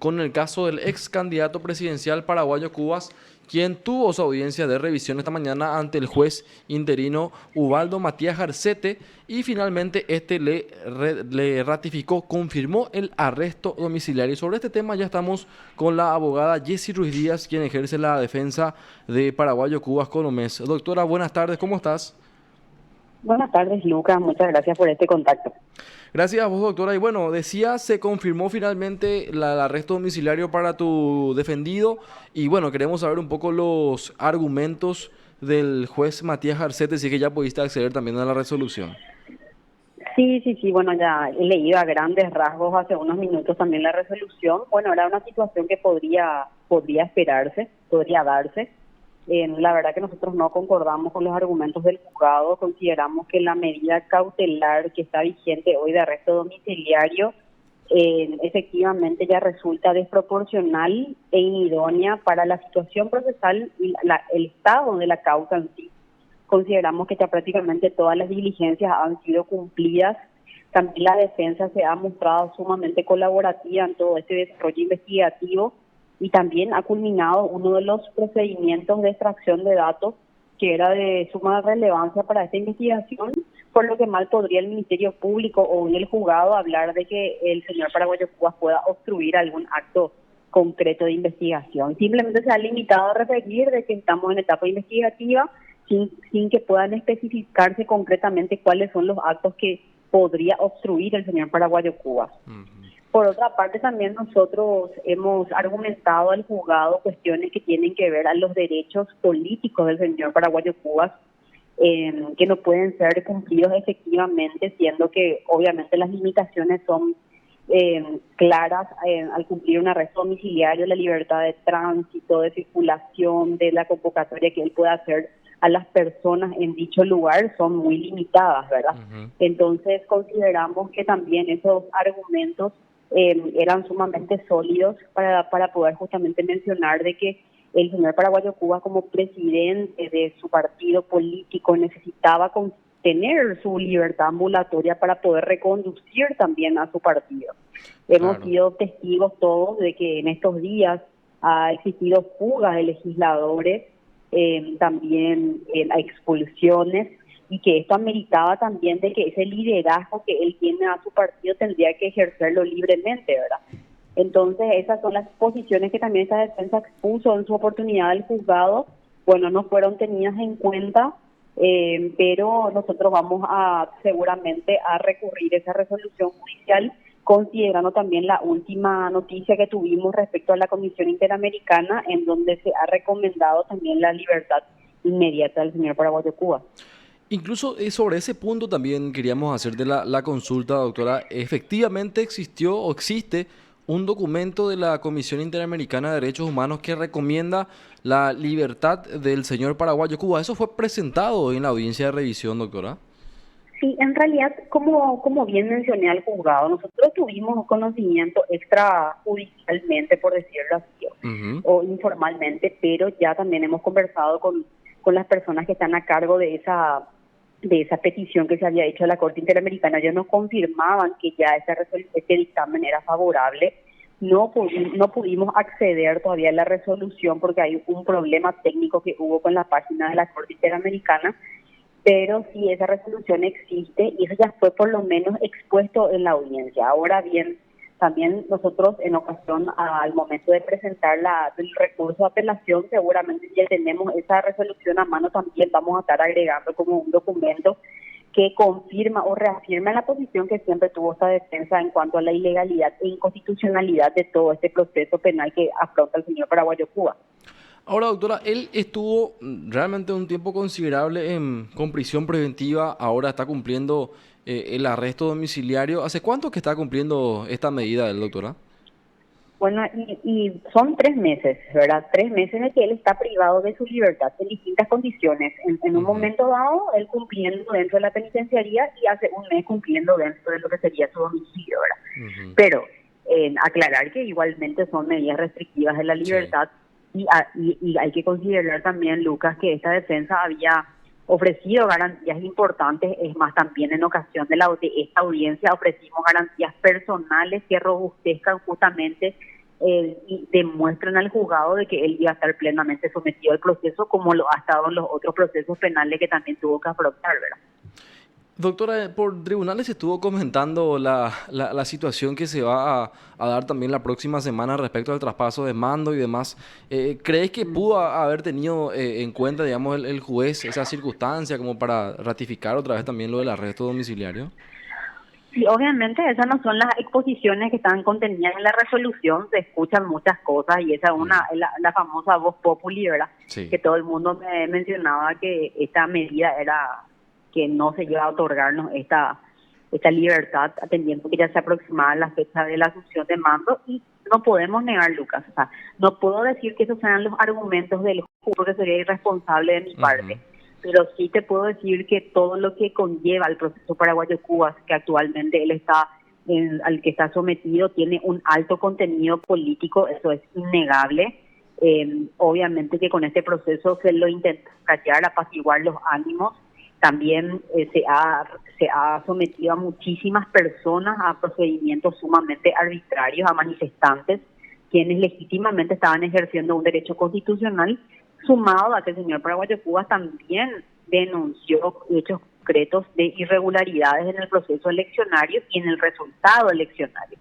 con el caso del ex candidato presidencial paraguayo Cubas, quien tuvo su audiencia de revisión esta mañana ante el juez interino Ubaldo Matías Garcete y finalmente le ratificó, confirmó el arresto domiciliario. Y sobre este tema ya estamos con la abogada Jessy Ruiz Díaz, quien ejerce la defensa de paraguayo Cubas Colomés. Doctora, buenas tardes, ¿cómo estás? Buenas tardes, Lucas. Muchas gracias por este contacto. Gracias a vos, doctora. Y bueno, decía, se confirmó finalmente el arresto domiciliario para tu defendido. Y bueno, queremos saber un poco los argumentos del juez Matías Garcete, si es que ya pudiste acceder también a la resolución. Sí. Bueno, ya he leído a grandes rasgos hace unos minutos también la resolución. Bueno, era una situación que podría esperarse, podría darse. La verdad que nosotros no concordamos con los argumentos del juzgado. Consideramos que la medida cautelar que está vigente hoy de arresto domiciliario efectivamente ya resulta desproporcional e inidónea para la situación procesal y el estado de la causa en sí. Consideramos que ya prácticamente todas las diligencias han sido cumplidas. También la defensa se ha mostrado sumamente colaborativa en todo este desarrollo investigativo y también ha culminado uno de los procedimientos de extracción de datos que era de suma relevancia para esta investigación, por lo que mal podría el Ministerio Público o el juzgado hablar de que el señor paraguayo Cubas pueda obstruir algún acto concreto de investigación. Simplemente se ha limitado a referir de que estamos en etapa investigativa sin que puedan especificarse concretamente cuáles son los actos que podría obstruir el señor paraguayo Cubas. Por otra parte, también nosotros hemos argumentado al juzgado cuestiones que tienen que ver a los derechos políticos del señor paraguayo Cubas, que no pueden ser cumplidos efectivamente, siendo que obviamente las limitaciones son claras al cumplir un arresto domiciliario, la libertad de tránsito, de circulación, de la convocatoria que él pueda hacer a las personas en dicho lugar son muy limitadas, ¿verdad? Entonces consideramos que también esos argumentos eran sumamente sólidos para poder justamente mencionar de que el señor paraguayo Cubas como presidente de su partido político necesitaba tener su libertad ambulatoria para poder reconducir también a su partido. Hemos sido testigos todos de que en estos días ha existido fugas de legisladores, también expulsiones, y que esto ameritaba también de que ese liderazgo que él tiene a su partido tendría que ejercerlo libremente, ¿verdad? Entonces esas son las posiciones que también esta defensa expuso en su oportunidad al juzgado. Bueno, no fueron tenidas en cuenta, pero nosotros vamos a seguramente a recurrir esa resolución judicial, considerando también la última noticia que tuvimos respecto a la Comisión Interamericana, en donde se ha recomendado también la libertad inmediata del señor paraguayo Cubas. Incluso sobre ese punto también queríamos hacerte la consulta, doctora. ¿Efectivamente existió o existe un documento de la Comisión Interamericana de Derechos Humanos que recomienda la libertad del señor paraguayo Cubas? ¿Eso fue presentado hoy en la audiencia de revisión, doctora? Sí, en realidad, como bien mencioné al juzgado, nosotros tuvimos conocimiento extrajudicialmente, por decirlo así, o informalmente, pero ya también hemos conversado con las personas que están a cargo de esa petición que se había hecho a la Corte Interamericana. Ellos nos confirmaban que ya este dictamen era favorable. No pudimos acceder todavía a la resolución porque hay un problema técnico que hubo con la página de la Corte Interamericana, pero sí, esa resolución existe y eso ya fue por lo menos expuesto en la audiencia. Ahora bien, también nosotros en ocasión al momento de presentar el recurso de apelación, seguramente si ya tenemos esa resolución a mano, también vamos a estar agregando como un documento que confirma o reafirma la posición que siempre tuvo esta defensa en cuanto a la ilegalidad e inconstitucionalidad de todo este proceso penal que afronta el señor paraguayo Cubas. Ahora, doctora, él estuvo realmente un tiempo considerable con prisión preventiva, ahora está cumpliendo el arresto domiciliario. ¿Hace cuánto que está cumpliendo esta medida el doctora? Bueno, y son 3 meses, ¿verdad? 3 meses en que él está privado de su libertad en distintas condiciones. En un momento dado, él cumpliendo dentro de la penitenciaría y hace un mes cumpliendo dentro de lo que sería su domicilio, ¿verdad? Pero aclarar que igualmente son medidas restrictivas de la libertad. Sí. Y hay que considerar también, Lucas, que esta defensa había ofrecido garantías importantes. Es más, también en ocasión de esta audiencia ofrecimos garantías personales que robustezcan justamente y demuestren al juzgado de que él iba a estar plenamente sometido al proceso, como lo ha estado en los otros procesos penales que también tuvo que afrontar, ¿verdad? Doctora, por tribunales se estuvo comentando la situación que se va a dar también la próxima semana respecto al traspaso de mando y demás. ¿Crees que pudo haber tenido en cuenta, digamos, el juez esa circunstancia como para ratificar otra vez también lo del arresto domiciliario? Sí, obviamente esas no son las exposiciones que están contenidas en la resolución, se escuchan muchas cosas y esa es la famosa voz populi, ¿verdad? Sí. Que todo el mundo me mencionaba que esta medida era que no se iba a otorgarnos esta libertad, atendiendo que ya se aproximaba la fecha de la asunción de mando, y no podemos negar, Lucas, o sea, no puedo decir que esos sean los argumentos del juez, porque sería irresponsable de mi parte, pero sí te puedo decir que todo lo que conlleva el proceso paraguayo-Cuba, que actualmente él está al que está sometido, tiene un alto contenido político, eso es innegable. Obviamente que con este proceso se lo intenta callar, apaciguar los ánimos. También se ha sometido a muchísimas personas a procedimientos sumamente arbitrarios, a manifestantes, quienes legítimamente estaban ejerciendo un derecho constitucional, sumado a que el señor Paraguayo Cuba también denunció hechos concretos de irregularidades en el proceso eleccionario y en el resultado eleccionario.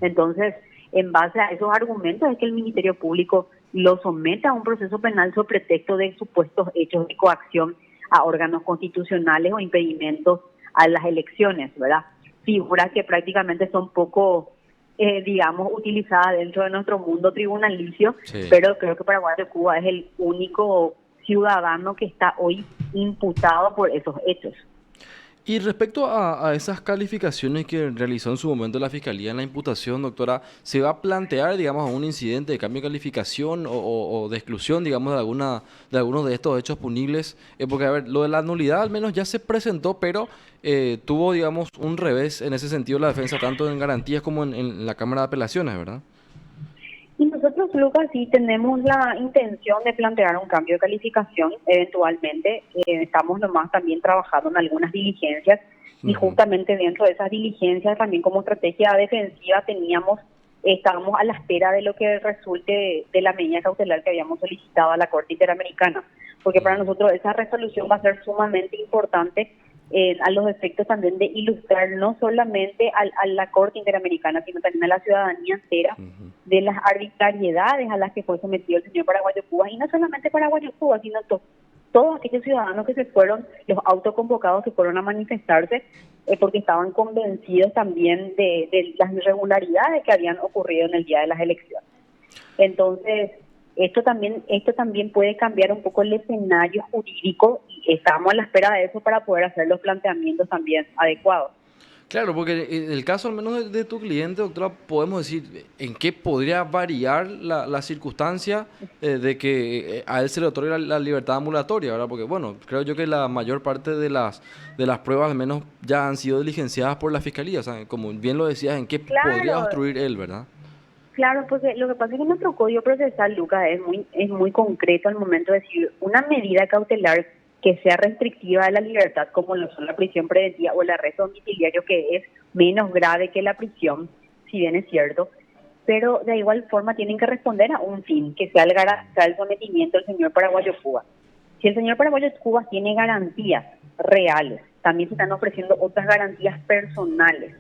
Entonces, en base a esos argumentos es que el Ministerio Público lo somete a un proceso penal sobre pretexto de supuestos hechos de coacción a órganos constitucionales o impedimentos a las elecciones, ¿verdad? Figuras que prácticamente son poco, digamos, utilizadas dentro de nuestro mundo tribunalicio, sí. Pero creo que Paraguay de Cuba es el único ciudadano que está hoy imputado por esos hechos. Y respecto a esas calificaciones que realizó en su momento la Fiscalía en la imputación, doctora, ¿se va a plantear, digamos, un incidente de cambio de calificación o de exclusión, digamos, de algunos de estos hechos punibles? Porque, a ver, lo de la nulidad al menos ya se presentó, pero tuvo, digamos, un revés en ese sentido la defensa, tanto en garantías como en la Cámara de Apelaciones, ¿verdad? Y nosotros, Lucas, sí tenemos la intención de plantear un cambio de calificación eventualmente. Estamos nomás también trabajando en algunas diligencias y justamente dentro de esas diligencias también como estrategia defensiva estábamos a la espera de lo que resulte de la medida cautelar que habíamos solicitado a la Corte Interamericana, porque para nosotros esa resolución va a ser sumamente importante a los efectos también de ilustrar no solamente a la Corte Interamericana, sino también a la ciudadanía entera de las arbitrariedades a las que fue sometido el señor Paraguayo Cuba, y no solamente Paraguayo Cuba, sino todos aquellos ciudadanos que se fueron, los autoconvocados que fueron a manifestarse, porque estaban convencidos también de las irregularidades que habían ocurrido en el día de las elecciones. Entonces, esto también puede cambiar un poco el escenario jurídico y estamos a la espera de eso para poder hacer los planteamientos también adecuados. Claro, porque en el caso al menos de tu cliente, doctora, podemos decir en qué podría variar la circunstancia de que a él se le otorgue la libertad ambulatoria, ¿verdad? Porque, bueno, creo yo que la mayor parte de las pruebas al menos ya han sido diligenciadas por la Fiscalía, o sea, como bien lo decías, en qué podría obstruir él, ¿verdad? Claro, porque lo que pasa es que nuestro Código Procesal, Lucas, es muy concreto al momento de decir una medida cautelar que sea restrictiva de la libertad, como lo son la prisión preventiva o el arresto domiciliario, que es menos grave que la prisión, si bien es cierto, pero de igual forma tienen que responder a un fin, que sea el sometimiento del señor Paraguayo Cuba. Si el señor Paraguayo Cuba tiene garantías reales, también se están ofreciendo otras garantías personales.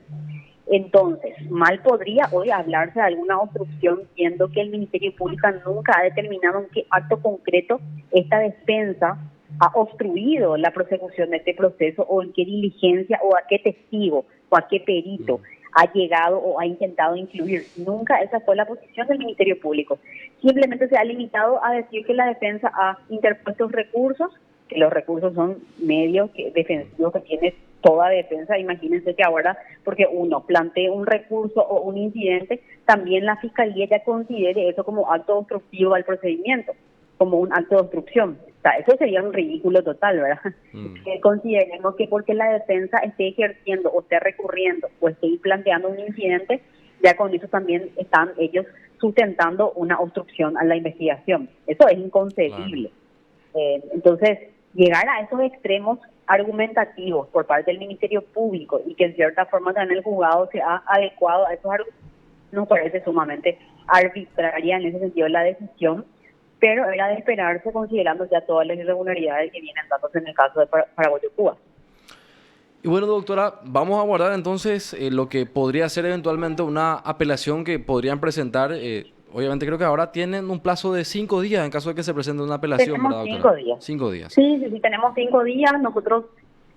Entonces, mal podría hoy hablarse de alguna obstrucción, siendo que el Ministerio Público nunca ha determinado en qué acto concreto esta defensa ha obstruido la prosecución de este proceso, o en qué diligencia o a qué testigo o a qué perito ha llegado o ha intentado incluir. Nunca esa fue la posición del Ministerio Público. Simplemente se ha limitado a decir que la defensa ha interpuesto recursos, que los recursos son medios defensivos que tiene toda defensa. Imagínense que ahora, porque uno plantee un recurso o un incidente, también la Fiscalía ya considere eso como acto obstructivo al procedimiento, como un acto de obstrucción. O sea, eso sería un ridículo total, ¿verdad? Que consideremos que porque la defensa esté ejerciendo o esté recurriendo o esté planteando un incidente, ya con eso también están ellos sustentando una obstrucción a la investigación. Eso es inconcebible. Claro. Entonces, llegar a esos extremos argumentativos por parte del Ministerio Público y que en cierta forma también el juzgado se ha adecuado a esos argumentos, nos parece sumamente arbitraria en ese sentido la decisión, pero era de esperarse considerando ya todas las irregularidades que vienen dándose en el caso de Paraguayo-Cuba. Y bueno, doctora, vamos a abordar entonces lo que podría ser eventualmente una apelación que podrían presentar. Obviamente creo que ahora tienen un plazo de 5 días en caso de que se presente una apelación, Tenemos ¿verdad, doctora? 5 días. 5 días. Sí, sí, sí, tenemos 5 días. Nosotros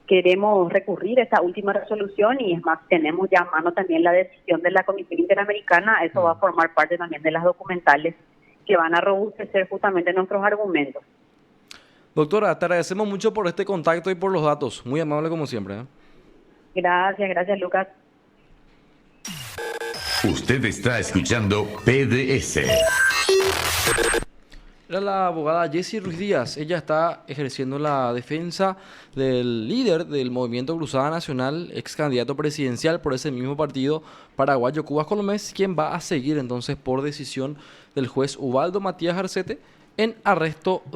queremos recurrir a esta última resolución y es más, tenemos ya a mano también la decisión de la Comisión Interamericana. Eso va a formar parte también de las documentales que van a robustecer justamente nuestros argumentos. Doctora, te agradecemos mucho por este contacto y por los datos. Muy amable como siempre, ¿eh? Gracias, Lucas. Usted está escuchando PDS. Era la abogada Jessie Ruiz Díaz. Ella está ejerciendo la defensa del líder del Movimiento Cruzada Nacional, ex candidato presidencial por ese mismo partido, paraguayo Cubas Colomés, quien va a seguir entonces por decisión del juez Ubaldo Matías Garcete en arresto